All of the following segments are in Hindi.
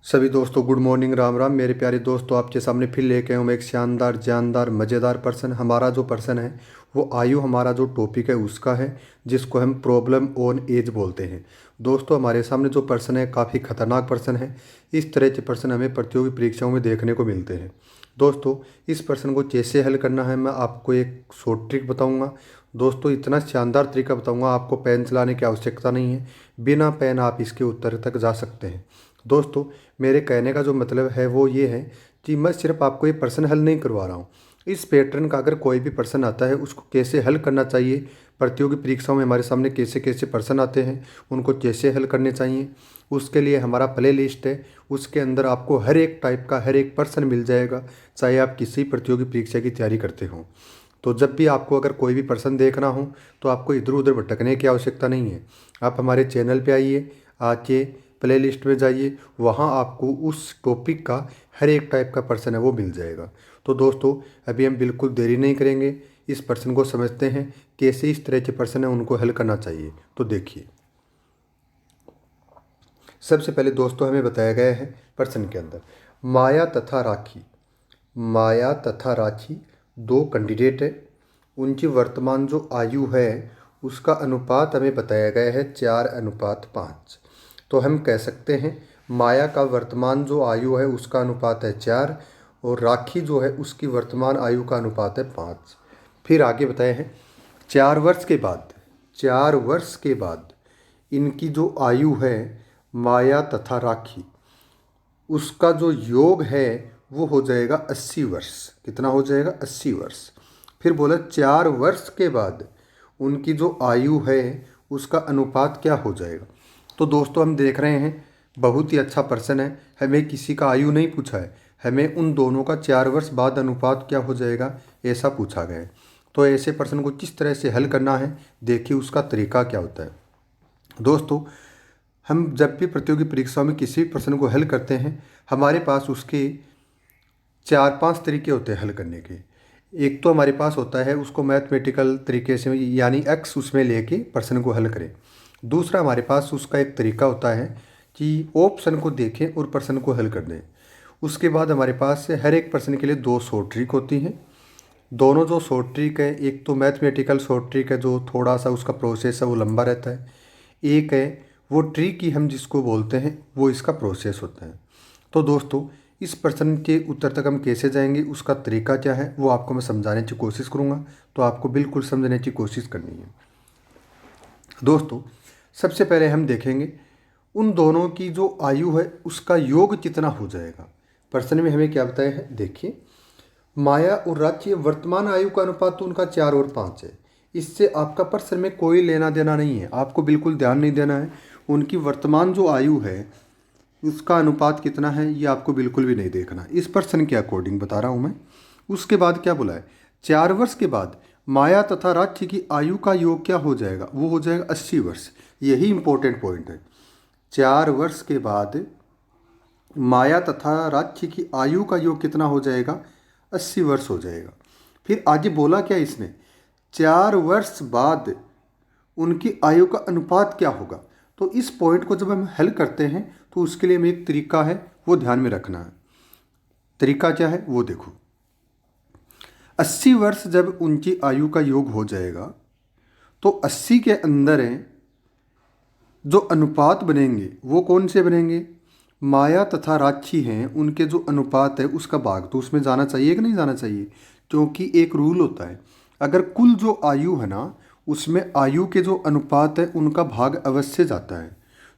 सभी दोस्तों गुड मॉर्निंग, राम राम। मेरे प्यारे दोस्तों, आपके सामने फिर लेके आया हूँ मैं एक शानदार जानदार मज़ेदार पर्सन। हमारा जो पर्सन है वो आयु, हमारा जो टॉपिक है उसका है, जिसको हम प्रॉब्लम ऑन एज बोलते हैं। दोस्तों, हमारे सामने जो पर्सन है काफ़ी खतरनाक पर्सन है। इस तरह के पर्सन हमें प्रतियोगी परीक्षाओं में देखने को मिलते हैं। दोस्तों, इस पर्सन को कैसे हल करना है मैं आपको एक शॉर्ट ट्रिक बताऊँगा। दोस्तों, इतना शानदार तरीका बताऊँगा, आपको पेन चलाने की आवश्यकता नहीं है। बिना पेन आप इसके उत्तर तक जा सकते हैं। दोस्तों, मेरे कहने का जो मतलब है वो ये है कि मैं सिर्फ आपको ये प्रश्न हल नहीं करवा रहा हूँ। इस पैटर्न का अगर कोई भी प्रश्न आता है उसको कैसे हल करना चाहिए, प्रतियोगी परीक्षाओं में हमारे सामने कैसे कैसे प्रश्न आते हैं उनको कैसे हल करने चाहिए, उसके लिए हमारा प्ले लिस्ट है। उसके अंदर आपको हर एक टाइप का हर एक प्रश्न मिल जाएगा, चाहे आप किसी प्रतियोगी परीक्षा की तैयारी करते हों। तो जब भी आपको अगर कोई भी प्रश्न देखना हो तो आपको इधर उधर भटकने की आवश्यकता नहीं है। आप हमारे चैनल पे आइए, आके प्ले लिस्ट में जाइए, वहाँ आपको उस टॉपिक का हर एक टाइप का प्रश्न है वो मिल जाएगा। तो दोस्तों, अभी हम बिल्कुल देरी नहीं करेंगे, इस प्रश्न को समझते हैं कैसे इस तरह के प्रश्न है उनको हल करना चाहिए। तो देखिए, सबसे पहले दोस्तों हमें बताया गया है प्रश्न के अंदर माया तथा राखी दो कैंडिडेट है। उनकी वर्तमान जो आयु है उसका अनुपात हमें बताया गया है 4:5। तो हम कह सकते हैं माया का वर्तमान जो आयु है उसका अनुपात है 4 और राखी जो है उसकी वर्तमान आयु का अनुपात है 5। फिर आगे बताए हैं 4 वर्ष के बाद इनकी जो आयु है माया तथा राखी, उसका जो योग है वो हो जाएगा 80 वर्ष। कितना हो जाएगा? 80 वर्ष। फिर बोला 4 वर्ष के बाद उनकी जो आयु है उसका अनुपात क्या हो जाएगा। तो दोस्तों, हम देख रहे हैं बहुत ही अच्छा प्रश्न है। हमें किसी का आयु नहीं पूछा है, हमें उन दोनों का 4 वर्ष बाद अनुपात क्या हो जाएगा ऐसा पूछा गया है। तो ऐसे प्रश्न को किस तरह से हल करना है, देखिए उसका तरीका क्या होता है। दोस्तों, हम जब भी प्रतियोगी परीक्षाओं में किसी भी प्रश्न को हल करते हैं, हमारे पास उसके 4-5 तरीके होते हैं हल करने के। एक तो हमारे पास होता है उसको मैथमेटिकल तरीके से, यानी एक्स उसमें लेके प्रश्न को हल करें। दूसरा, हमारे पास उसका एक तरीका होता है कि ऑप्शन को देखें और प्रश्न को हल कर दें। उसके बाद हमारे पास से हर एक प्रश्न के लिए 2 शॉर्ट ट्रिक होती हैं। दोनों जो शॉर्ट ट्रिक है, एक तो मैथमेटिकल शॉर्ट ट्रिक है जो थोड़ा सा उसका प्रोसेस है वो लंबा रहता है, एक है वो ट्रिक ही हम जिसको बोलते हैं वो इसका प्रोसेस होता है। तो दोस्तों, इस प्रश्न के उत्तर तक हम कैसे जाएंगे, उसका तरीका क्या है वो आपको मैं समझाने की कोशिश करूँगा। तो आपको बिल्कुल समझने की कोशिश करनी है। दोस्तों, सबसे पहले हम देखेंगे उन दोनों की जो आयु है उसका योग कितना हो जाएगा। प्रश्न में हमें क्या बताया है, देखिए माया और राखी वर्तमान आयु का अनुपात तो उनका 4 और 5 है। इससे आपका प्रश्न में कोई लेना देना नहीं है, आपको बिल्कुल ध्यान नहीं देना है। उनकी वर्तमान जो आयु है उसका अनुपात कितना है ये आपको बिल्कुल भी नहीं देखना, इस प्रश्न के अकॉर्डिंग बता रहा हूँ मैं। उसके बाद क्या बोला है, 4 वर्ष के बाद माया तथा राखी की आयु का योग क्या हो जाएगा, वो हो जाएगा 80 वर्ष। यही इंपॉर्टेंट पॉइंट है। 4 वर्ष के बाद माया तथा राखी की आयु का योग कितना हो जाएगा, 80 वर्ष हो जाएगा। फिर आगे बोला क्या इसने, 4 वर्ष बाद उनकी आयु का अनुपात क्या होगा। तो इस पॉइंट को जब हम हल करते हैं तो उसके लिए हमें एक तरीका है वो ध्यान में रखना है। तरीका क्या है वो देखो, 80 वर्ष जब उनकी आयु का योग हो जाएगा तो 80 के अंदर जो अनुपात बनेंगे वो कौन से बनेंगे, माया तथा राखी हैं उनके जो अनुपात है उसका भाग तो उसमें जाना चाहिए कि नहीं जाना चाहिए। क्योंकि एक रूल होता है, अगर कुल जो आयु है ना उसमें आयु के जो अनुपात है उनका भाग अवश्य जाता है।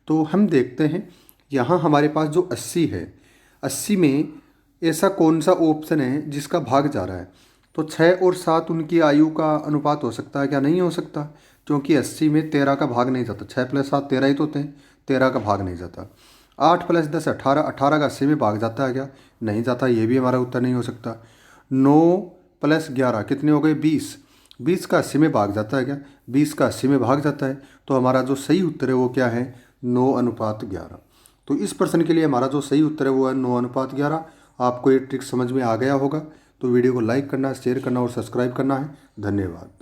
तो हम देखते हैं यहाँ हमारे पास जो 80 है, 80 में ऐसा कौन सा ऑप्शन है जिसका भाग जा रहा है। तो 6 और 7 उनकी आयु का अनुपात हो सकता है क्या, नहीं हो सकता, क्योंकि 80 में 13 का भाग नहीं जाता। 6 + 7 13 ही तो होते हैं, 13 का भाग नहीं जाता। 8 + 10 18, 18 का 80 में भाग जाता है क्या, नहीं जाता, ये भी हमारा उत्तर नहीं हो सकता। 9 + 11 कितने हो गए, 20, 20 का 80 में भाग जाता है क्या, 20 का 80 में भाग जाता है। तो हमारा जो सही उत्तर है वो क्या है, 9:11। तो इस प्रश्न के लिए हमारा जो सही उत्तर है वो है 9:11। आपको ये ट्रिक समझ में आ गया होगा। तो वीडियो को लाइक करना, शेयर करना और सब्सक्राइब करना है। धन्यवाद।